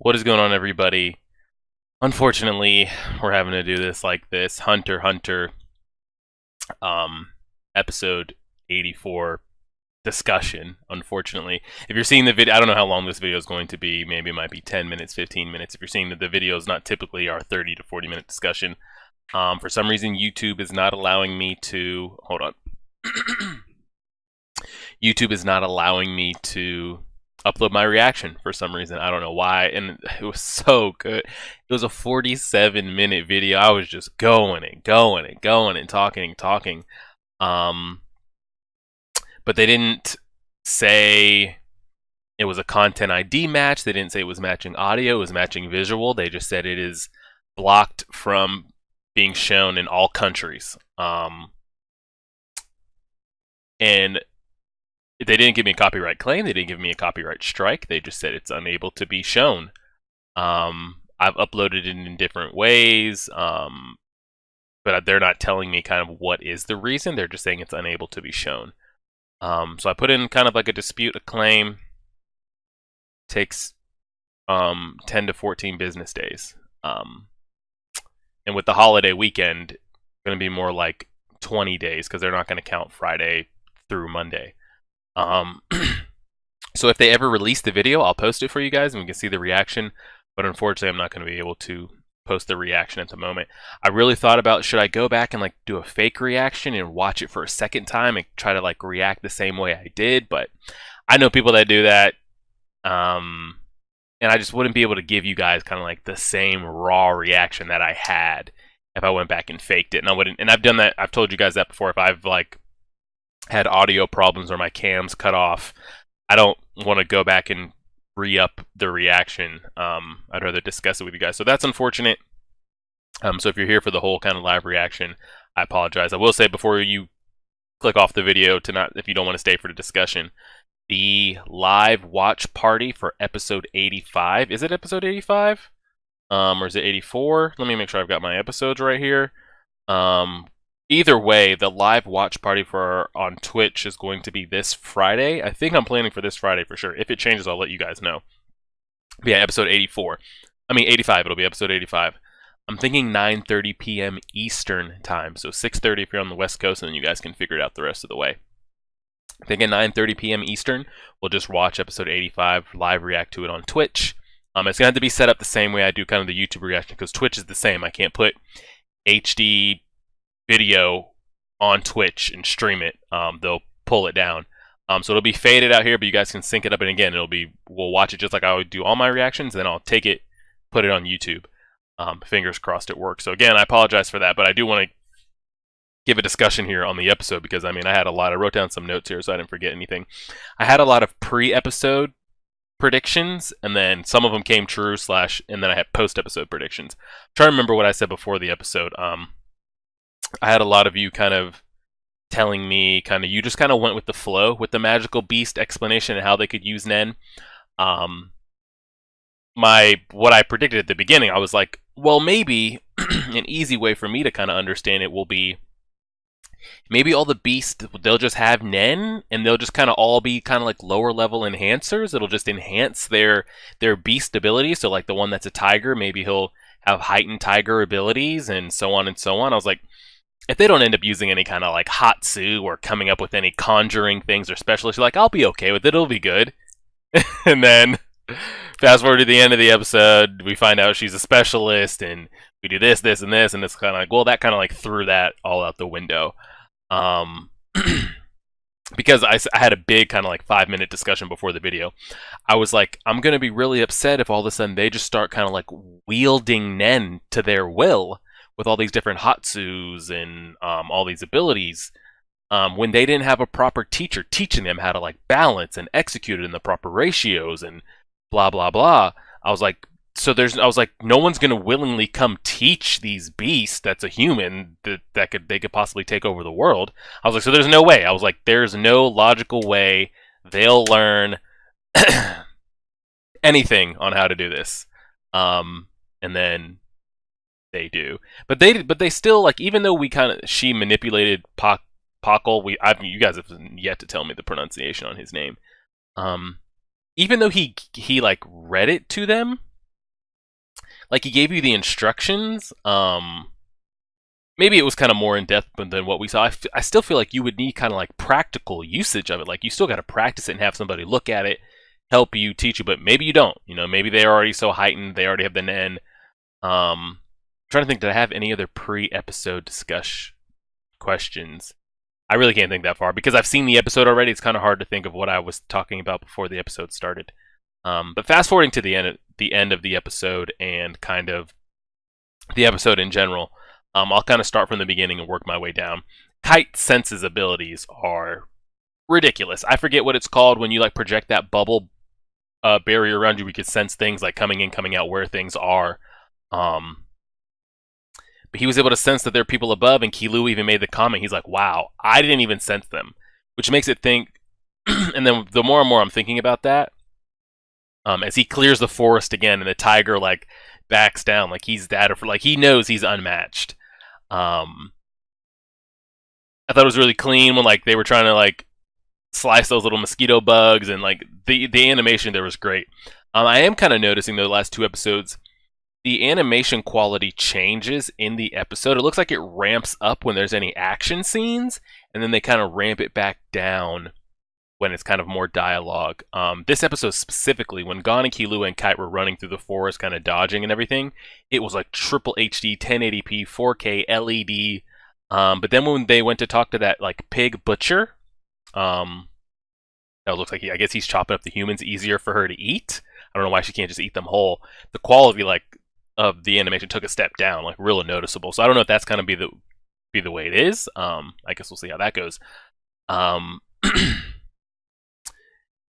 What is going on, everybody? Unfortunately, we're having to do this like this Hunter x Hunter um episode 84 discussion. Unfortunately, if you're seeing the video, I don't know how long this video is going to be. Maybe it might be 10 minutes, 15 minutes. If you're seeing that the video is not typically our 30 to 40-minute discussion, for some reason YouTube is not allowing me to hold on. YouTube is not allowing me to upload my reaction for some reason. I don't know why, and it was so good. It was a 47-minute video. I was just going and going and going and talking and talking. But they didn't say it was a content ID match. They didn't say it was matching audio. It was matching visual. They just said it is blocked from being shown in all countries. And they didn't give me a copyright claim. They didn't give me a copyright strike. They just said it's unable to be shown. I've uploaded it in different ways, but they're not telling me kind of what is the reason. They're just saying it's unable to be shown. So I put in kind of like a dispute, a claim. Takes 10 to 14 business days. And with the holiday weekend, it's going to be more like 20 days because they're not going to count Friday through Monday. So if they ever release the video, I'll post it for you guys and we can see the reaction. But unfortunately, I'm not going to be able to post the reaction at the moment. I really thought about, should I go back and like do a fake reaction and watch it for a second time and try to like react the same way I did? But I know people that do that. And I just wouldn't be able to give you guys kind of like the same raw reaction that I had if I went back and faked it. And I wouldn't, and I've done that. I've told you guys that before. If I've like had audio problems or my cam's cut off, I don't want to go back and re-up the reaction. I'd rather discuss it with you guys. So that's unfortunate. So if you're here for the whole kind of live reaction, I apologize. I will say before you click off the video to not, if you don't want to stay for the discussion, the live watch party for episode 85. Is it episode 85? Or is it 84? Let me make sure I've got my episodes right here. Either way, the live watch party for on Twitch is going to be this Friday. I think I'm planning for this Friday for sure. If it changes, I'll let you guys know. But yeah, episode 84. I mean 85. It'll be episode 85. I'm thinking 9:30 p.m. Eastern time. So 6:30 if you're on the West Coast, and then you guys can figure it out the rest of the way. I think at 9:30 p.m. Eastern, we'll just watch episode 85, live react to it on Twitch. It's going to have to be set up the same way I do kind of the YouTube reaction, because Twitch is the same. I can't put HD video on Twitch and stream it. They'll pull it down. So it'll be faded out here, but you guys can sync it up, and again, we'll watch it just like I would do all my reactions, then I'll take it, put it on YouTube. Fingers crossed it works. So again, I apologize for that, but I do want to give a discussion here on the episode because, I mean, I wrote down some notes here so I didn't forget anything. I had a lot of pre-episode predictions, and then some of them came true, and then I had post-episode predictions. I'm trying to remember what I said before the episode. I had a lot of you kind of telling me you just kind of went with the flow with the magical beast explanation and how they could use Nen. What I predicted at the beginning, I was like, well, maybe an easy way for me to kind of understand it will be maybe all the beasts, they'll just have Nen, and they'll just kind of all be kind of like lower level enhancers. It'll just enhance their beast abilities. So like the one that's a tiger, maybe he'll have heightened tiger abilities and so on and so on. I was like, if they don't end up using any kind of like Hatsu or coming up with any conjuring things or specialists, like, I'll be okay with it. It'll be good. And then fast forward to the end of the episode, we find out she's a specialist and we do this, this, and this, and it's kind of like, well, that kind of like threw that all out the window. Because I had a big kind of like 5-minute discussion before the video. I was like, I'm going to be really upset if all of a sudden they just start kind of like wielding Nen to their will with all these different Hatsus and all these abilities, when they didn't have a proper teacher teaching them how to like balance and execute it in the proper ratios and blah blah blah. I was like, no one's gonna willingly come teach these beasts that's a human they could possibly take over the world. I was like, so there's no way. I was like, there's no logical way they'll learn anything on how to do this. And then they do, but they still, like, even though she manipulated Pakal. You guys have yet to tell me the pronunciation on his name. Even though he like read it to them, like he gave you the instructions. Maybe it was kind of more in depth than what we saw. I still feel like you would need kind of like practical usage of it. Like you still got to practice it and have somebody look at it, help you, teach you. But maybe you don't. You know, maybe they're already so heightened, they already have the Nen. I'm trying to think, did I have any other pre-episode discussion questions? I really can't think that far because I've seen the episode already. It's kind of hard to think of what I was talking about before the episode started. But fast forwarding to the end of the episode and kind of the episode in general. I'll kind of start from the beginning and work my way down. Kite Sense's abilities are ridiculous. I forget what it's called when you like project that bubble barrier around you. We could sense things like coming in, coming out, where things are. But he was able to sense that there are people above, and Killua even made the comment. He's like, "Wow, I didn't even sense them," which makes it think. And then the more and more I'm thinking about that, as he clears the forest again, and the tiger like backs down, like he's that, like he knows he's unmatched. I thought it was really clean when like they were trying to like slice those little mosquito bugs, and like the animation there was great. I am kind of noticing though the last 2 episodes, the animation quality changes in the episode. It looks like it ramps up when there's any action scenes, and then they kind of ramp it back down when it's kind of more dialogue. This episode specifically, when Gon and Killua and Kite were running through the forest, kind of dodging and everything, it was like triple HD, 1080p, 4K, LED. But then when they went to talk to that like pig butcher, that looks like I guess he's chopping up the humans easier for her to eat. I don't know why she can't just eat them whole. The quality like of the animation took a step down, like really noticeable. So I don't know if that's gonna be the way it is. I guess we'll see how that goes.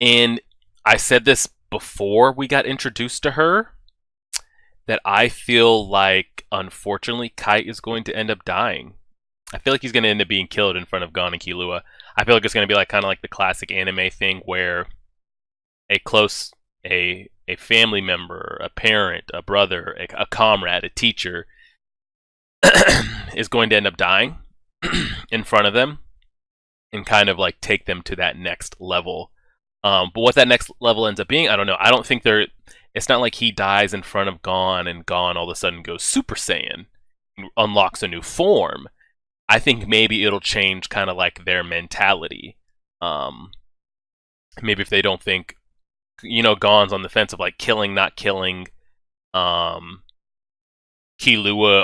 And I said this before we got introduced to her, that I feel like, unfortunately, Kite is going to end up dying. I feel like he's going to end up being killed in front of Gon and Killua. I feel like it's going to be like kind of like the classic anime thing where a family member, a parent, a brother, a comrade, a teacher is going to end up dying in front of them and kind of like take them to that next level. But what that next level ends up being, I don't know. I don't think it's not like he dies in front of Gon and Gon all of a sudden goes Super Saiyan, unlocks a new form. I think maybe it'll change kind of like their mentality. Maybe if they don't think, Gon's on the fence of like killing, not killing. Killua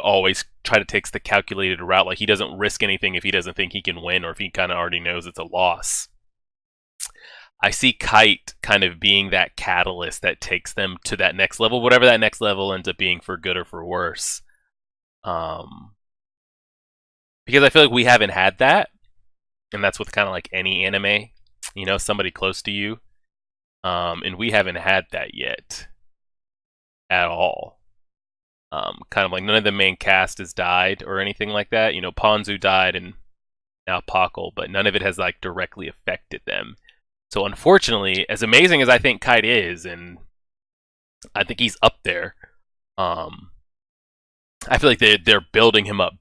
always takes the calculated route. Like he doesn't risk anything if he doesn't think he can win or if he kind of already knows it's a loss. I see Kite kind of being that catalyst that takes them to that next level, whatever that next level ends up being, for good or for worse. Because I feel like we haven't had that, and that's with kind of like any anime, somebody close to you, and we haven't had that yet at all. Kind of like none of the main cast has died or anything like that. Ponzu died and now Pakal, but none of it has like directly affected them. So unfortunately, as amazing as I think Kite is, and I think he's up there, I feel like they're building him up.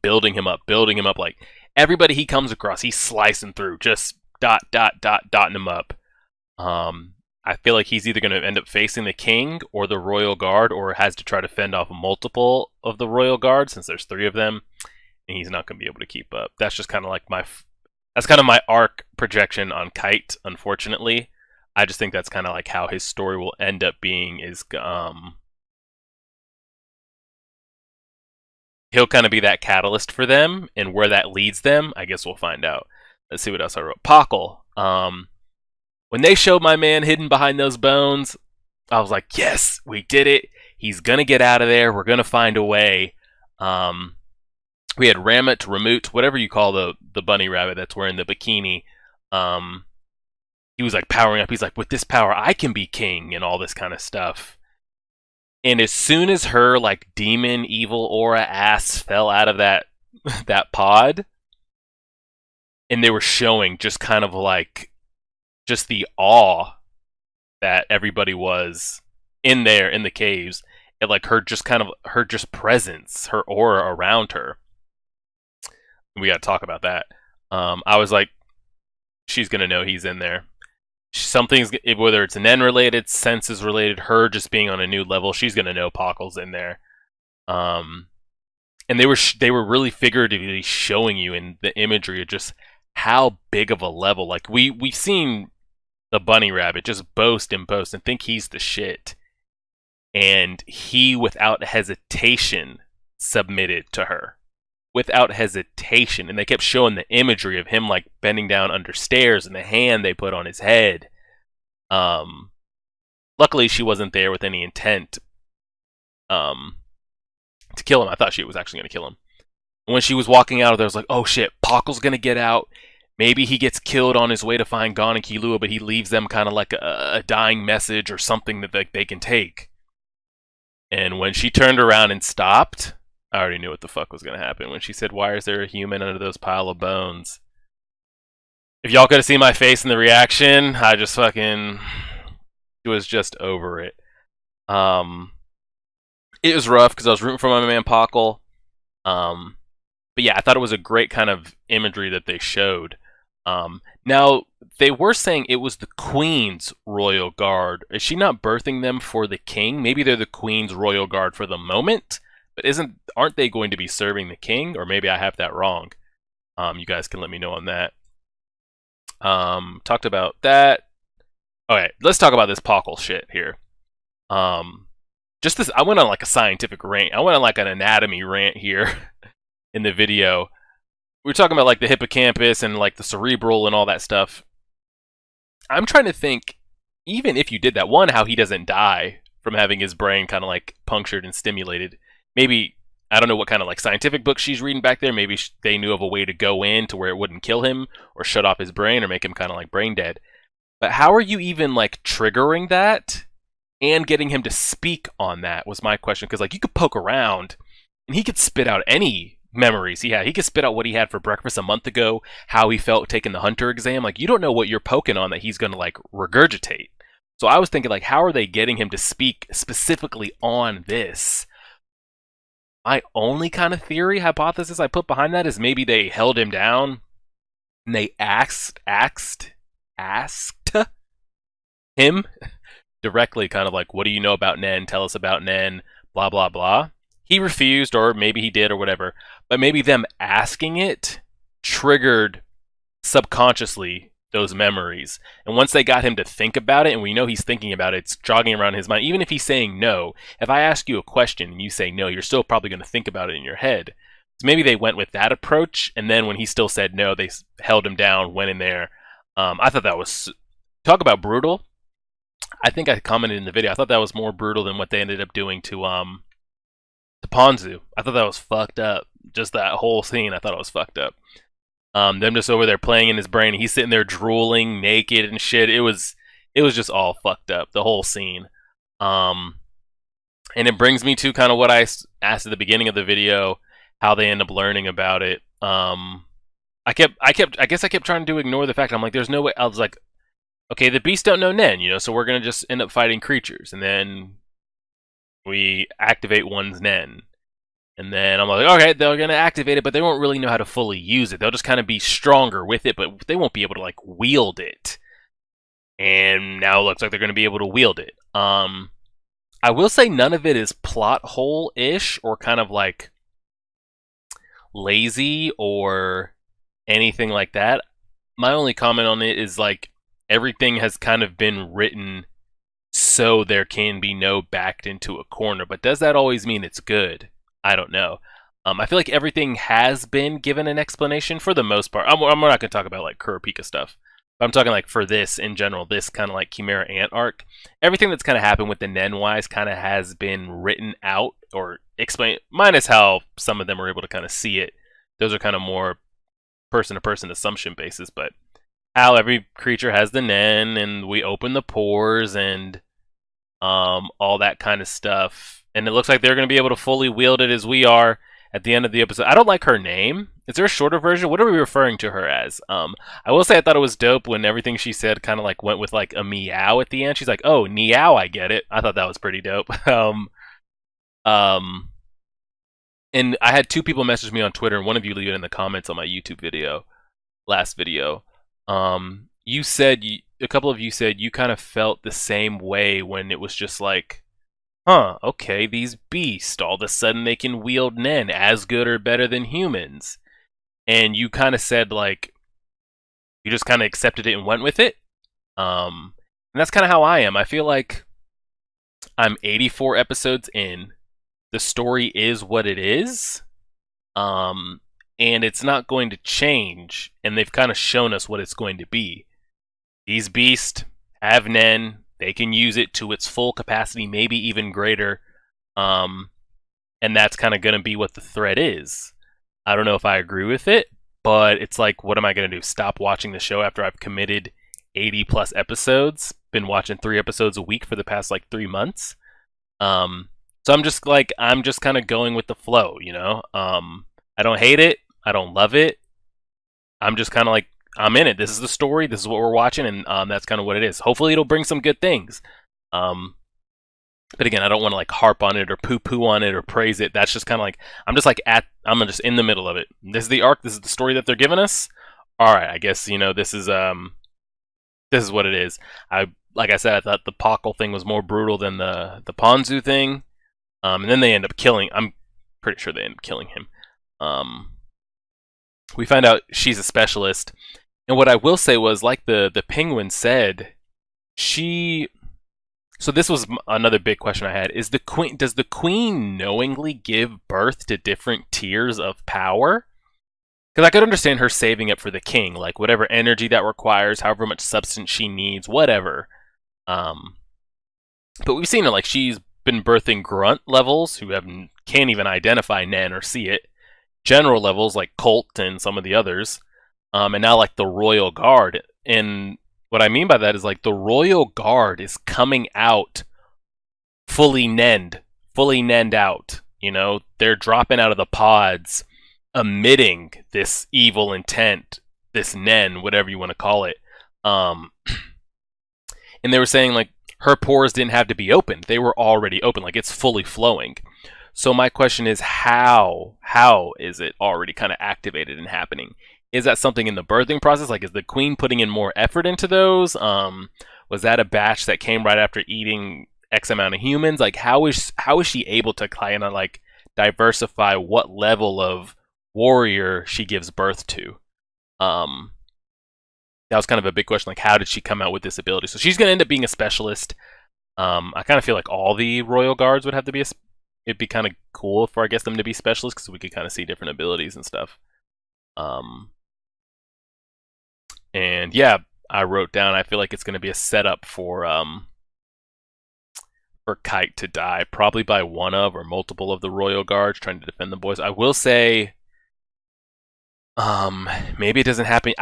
Like everybody he comes across, he's slicing through, just dotting him up. I feel like he's either going to end up facing the king or the royal guard, or has to try to fend off multiple of the royal guard, since there's 3 of them, and he's not going to be able to keep up. That's just kind of like my arc projection on Kite, unfortunately. I just think that's kind of like how his story will end up being, is he'll kind of be that catalyst for them, and where that leads them, I guess we'll find out. Let's see what else I wrote. Pakal. When they showed my man hidden behind those bones, I was like, yes, we did it. He's going to get out of there. We're going to find a way. We had Ramut, whatever you call the bunny rabbit that's wearing the bikini. He was like powering up. He's like, with this power, I can be king, and all this kind of stuff. And as soon as her like demon evil aura ass fell out of that pod, and they were showing just kind of like just the awe that everybody was in there in the caves, and like her presence, her aura around her. We got to talk about that. I was like, she's gonna know he's in there. Something's, whether it's Nen related, senses related, her just being on a new level, she's gonna know Pakal's in there. Um, and they were really figuratively showing you in the imagery of just how big of a level. Like we've seen the bunny rabbit just boast and boast and think he's the shit, and he without hesitation submitted to her without hesitation. And they kept showing the imagery of him like bending down under stairs and the hand they put on his head. Luckily she wasn't there with any intent to kill him. I thought she was actually going to kill him. And when she was walking out of there, I was like, oh shit, Pockle's going to get out. Maybe he gets killed on his way to find Gon and Killua, but he leaves them kind of like a dying message or something that they can take. And when she turned around and stopped, I already knew what the fuck was going to happen. When she said, why is there a human under those pile of bones? If y'all could have seen my face in the reaction, I just fucking was just over it. It was rough because I was rooting for my man Pockle. But yeah, I thought it was a great kind of imagery that they showed. Now, they were saying it was the Queen's Royal Guard. Is she not birthing them for the King? Maybe they're the Queen's Royal Guard for the moment, but aren't they going to be serving the King? Or maybe I have that wrong. You guys can let me know on that. Talked about that. Okay, let's talk about this Pockle shit here. Just this, I went on like a scientific rant. I went on like an anatomy rant here in the video. We were talking about like the hippocampus and like the cerebral and all that stuff. I'm trying to think, even if you did that, one, how he doesn't die from having his brain kind of like punctured and stimulated. Maybe, I don't know what kind of like scientific book she's reading back there. Maybe they knew of a way to go in to where it wouldn't kill him or shut off his brain or make him kind of like brain dead. But how are you even like triggering that and getting him to speak on that was my question. Because like you could poke around and he could spit out any memories he had. He could spit out what he had for breakfast a month ago, how he felt taking the hunter exam. Like you don't know what you're poking on that he's going to like regurgitate. So I was thinking like, how are they getting him to speak specifically on this? My only kind of theory, hypothesis I put behind that is maybe they held him down and they asked him directly, kind of like, what do you know about Nen? Tell us about Nen, blah, blah, blah. He refused, or maybe he did, or whatever. But maybe them asking it triggered subconsciously those memories. And once they got him to think about it, and we know he's thinking about it, it's jogging around his mind. Even if he's saying no, if I ask you a question and you say no, you're still probably going to think about it in your head. So maybe they went with that approach, and then when he still said no, they held him down, went in there. I thought that was, talk about brutal. I think I commented in the video, I thought that was more brutal than what they ended up doing to Ponzu. I thought that was fucked up. Just that whole scene, I thought it was fucked up. Them just over there playing in his brain, and he's sitting there drooling, naked and shit. It was just all fucked up, the whole scene. And it brings me to kind of what I asked at the beginning of the video, how they end up learning about it. I guess I kept trying to ignore the fact. I'm like, there's no way. I was like, okay, the beasts don't know Nen, so we're gonna just end up fighting creatures, and then we activate one's Nen. And then I'm like, okay, they're going to activate it, but they won't really know how to fully use it. They'll just kind of be stronger with it, but they won't be able to, like, wield it. And now it looks like they're going to be able to wield it. I will say none of it is plot hole-ish or kind of, like, lazy or anything like that. My only comment on it is, like, everything has kind of been written so there can be no backed into a corner. But does that always mean it's good? I don't know. I feel like everything has been given an explanation for the most part. I'm not going to talk about like Kurapika stuff. But I'm talking like for this in general, this kind of like Chimera Ant arc. Everything that's kind of happened with the Nen-wise kind of has been written out or explained, minus how some of them are able to kind of see it. Those are kind of more person-to-person assumption basis. But how every creature has the Nen, and we open the pores and all that kind of stuff. And it looks like they're going to be able to fully wield it as we are at the end of the episode. I don't like her name. Is there a shorter version? What are we referring to her as? I will say I thought it was dope when everything she said kind of like went with like a meow at the end. She's like, oh, Niao, I get it. I thought that was pretty dope. And I had two people message me on Twitter, and one of you leave it in the comments on my YouTube video, last video. You said, a couple of you said you kind of felt the same way when it was just like huh, okay, these beasts, all of a sudden they can wield Nen as good or better than humans. And you kind of said, like, you just kind of accepted it and went with it. And that's kind of how I am. I feel like I'm 84 episodes in. The story is what it is. And it's not going to change. And they've kind of shown us what it's going to be. These beasts have Nen. They can use it to its full capacity, maybe even greater. And that's kind of going to be what the threat is. I don't know if I agree with it, but it's like, what am I going to do? Stop watching the show after I've committed 80 plus episodes? Been watching 3 episodes a week for the past like 3 months. So I'm just kind of going with the flow, you know? I don't hate it. I don't love it. I'm just kind of like, I'm in it. This is the story. This is what we're watching, and that's kind of what it is. Hopefully, it'll bring some good things. But again, I don't want to like harp on it or poo-poo on it or praise it. That's just kind of like I'm just in the middle of it. This is the arc. This is the story that they're giving us. All right, I guess this is what it is. Like I said, I thought the Pockle thing was more brutal than the Ponzu thing. And then they end up killing. I'm pretty sure they end up killing him. We find out she's a specialist, and what I will say was, like the Penguin said, she. So this was another big question I had: Is the queen? Does the queen knowingly give birth to different tiers of power? Because I could understand her saving it for the king, like whatever energy that requires, however much substance she needs, whatever. But we've seen her like she's been birthing grunt levels who can't even identify Nen or see it. General levels like Colt and some of the others, and now like the Royal Guard. And what I mean by that is like the Royal Guard is coming out fully Nend out. You know, they're dropping out of the pods, emitting this evil intent, this Nen, whatever you want to call it. And they were saying like her pores didn't have to be opened; they were already open, like it's fully flowing. So my question is, how is it already kind of activated and happening? Is that something in the birthing process? Like, is the queen putting in more effort into those? Was that a batch that came right after eating X amount of humans? Like, how is she able to kind of like diversify what level of warrior she gives birth to? That was kind of a big question. Like, how did she come out with this ability? So she's going to end up being a specialist. I kind of feel like all the royal guards would have to be it'd be kind of cool for, I guess, them to be specialists because we could kind of see different abilities and stuff. And yeah, I wrote down, I feel like it's going to be a setup for Kite to die, probably by one of or multiple of the royal guards trying to defend the boys. I will say, maybe it doesn't happen.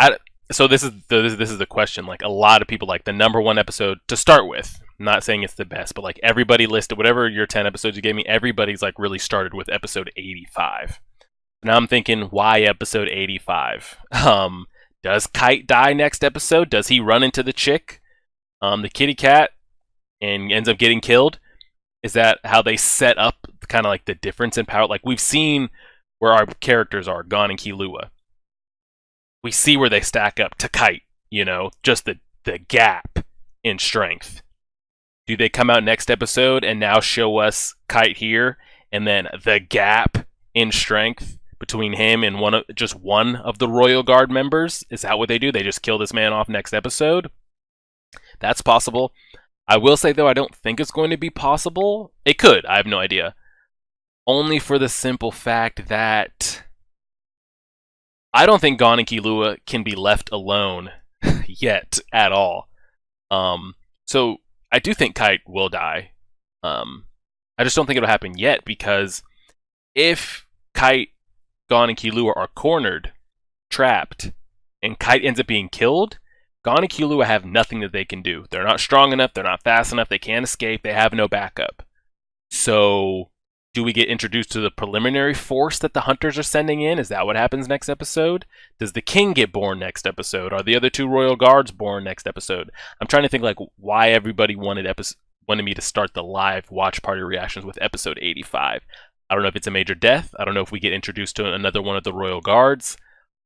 So this is the question. Like, a lot of people like the #1 episode to start with. I'm not saying it's the best, but like everybody listed whatever your 10 episodes you gave me, everybody's like really started with episode 85. Now I'm thinking, why episode 85? Does Kite die next episode? Does he run into the chick, the kitty cat, and ends up getting killed? Is that how they set up kind of like the difference in power? Like, we've seen where our characters are, Gon and Killua. We see where they stack up to Kite, you know, just the gap in strength. Do they come out next episode and now show us Kite here, and then the gap in strength between him and just one of the Royal Guard members? Is that what they do? They just kill this man off next episode? That's possible. I will say, though, I don't think it's going to be possible. It could. I have no idea. Only for the simple fact that I don't think Gon and Killua can be left alone yet at all. So I do think Kite will die. I just don't think it'll happen yet, because if Kite, Gon, and Killua are cornered, trapped, and Kite ends up being killed, Gon and Killua have nothing that they can do. They're not strong enough, they're not fast enough, they can't escape, they have no backup. So do we get introduced to the preliminary force that the hunters are sending in? Is that what happens next episode? Does the king get born next episode? Are the other 2 royal guards born next episode? I'm trying to think like why everybody wanted me to start the live watch party reactions with episode 85. I don't know if it's a major death. I don't know if we get introduced to another one of the royal guards.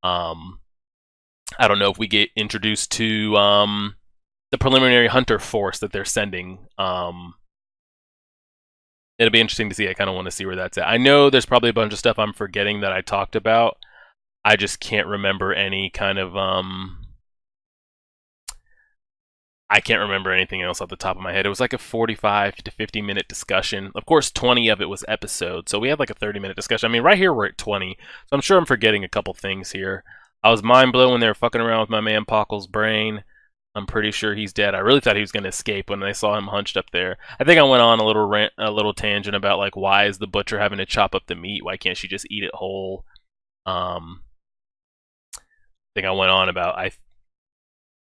I don't know if we get introduced to the preliminary hunter force that they're sending. It'll be interesting to see. I kind of want to see where that's at. I know there's probably a bunch of stuff I'm forgetting that I talked about. I just can't remember any kind of I can't remember anything else off the top of my head. It was like a 45 to 50 minute discussion. Of course, 20 of it was episodes, so we had like a 30-minute discussion. I mean, right here we're at 20, so I'm sure I'm forgetting a couple things here. I was mind blown when they were fucking around with my man Pockle's brain. I'm pretty sure he's dead. I really thought he was gonna escape when I saw him hunched up there. I think I went on a little tangent about like why is the butcher having to chop up the meat? Why can't she just eat it whole? I think I went on about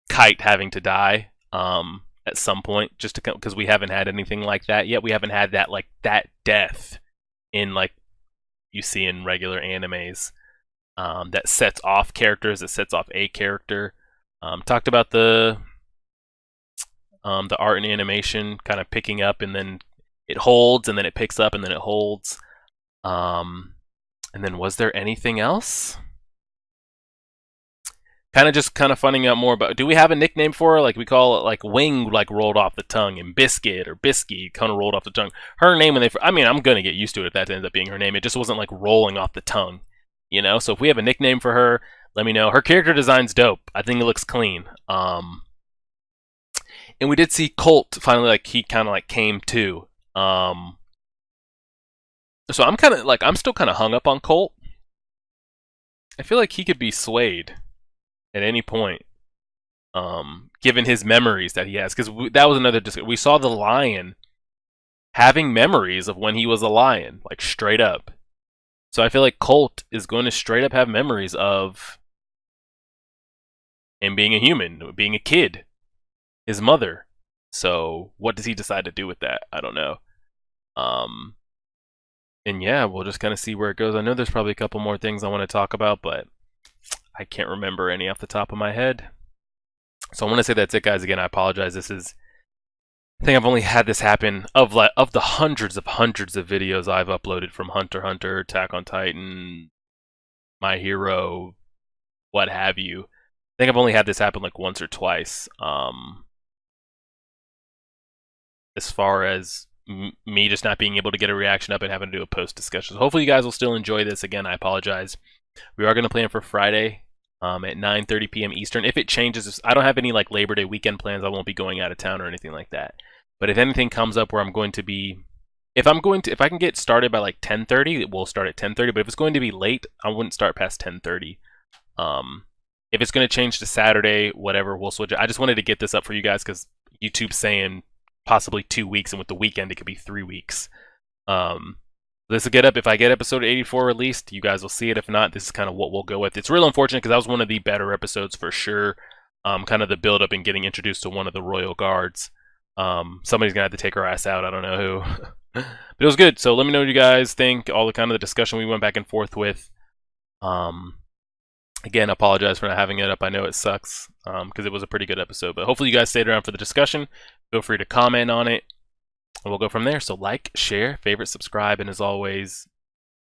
Kite having to die at some point, just to because we haven't had anything like that yet. We haven't had that like that death in like you see in regular animes that sets off characters, that sets off a character. Talked about the art and animation kind of picking up, and then it holds, and then it picks up, and then it holds. And then was there anything else? Kind of finding out more about. Do we have a nickname for her? Like we call it like Wing, like rolled off the tongue, and Biscuit or Bisky kind of rolled off the tongue. Her name, I mean, I'm gonna get used to it if that ends up being her name. It just wasn't like rolling off the tongue, you know. So if we have a nickname for her, let me know. Her character design's dope. I think it looks clean. And we did see Colt finally, like he kind of like came to. So I'm still kind of hung up on Colt. I feel like he could be swayed at any point, given his memories that he has. Because that was another discussion. We saw the lion having memories of when he was a lion, like straight up. So I feel like Colt is going to straight up have memories of him being a human, being a kid, his mother. So what does he decide to do with that? I don't know. And yeah, we'll just kind of see where it goes. I know there's probably a couple more things I want to talk about, but I can't remember any off the top of my head. So I want to say that's it, guys. Again, I apologize. I think I've only had this happen of the hundreds of videos I've uploaded from Hunter x Hunter, Attack on Titan, My Hero, what have you. I think I've only had this happen like once or twice. As far as me just not being able to get a reaction up and having to do a post discussion. So hopefully you guys will still enjoy this. Again, I apologize. We are going to plan for Friday at 9:30 p.m. Eastern. If it changes, I don't have any like Labor Day weekend plans. I won't be going out of town or anything like that. But if anything comes up where I'm going to be, if I can get started by like 10:30, we'll start at 10:30. But if it's going to be late, I wouldn't start past 10:30. If it's going to change to Saturday, whatever, we'll switch it. I just wanted to get this up for you guys because YouTube's saying possibly 2 weeks, and with the weekend, it could be 3 weeks. This will get up. If I get episode 84 released, you guys will see it. If not, this is kind of what we'll go with. It's real unfortunate because that was one of the better episodes for sure. Kind of the build up and getting introduced to one of the royal guards. Somebody's gonna have to take her ass out. I don't know who. But it was good. So let me know what you guys think. All the kind of the discussion we went back and forth with. Again, I apologize for not having it up. I know it sucks because it was a pretty good episode. But hopefully you guys stayed around for the discussion. Feel free to comment on it. And we'll go from there. So like, share, favorite, subscribe, and as always,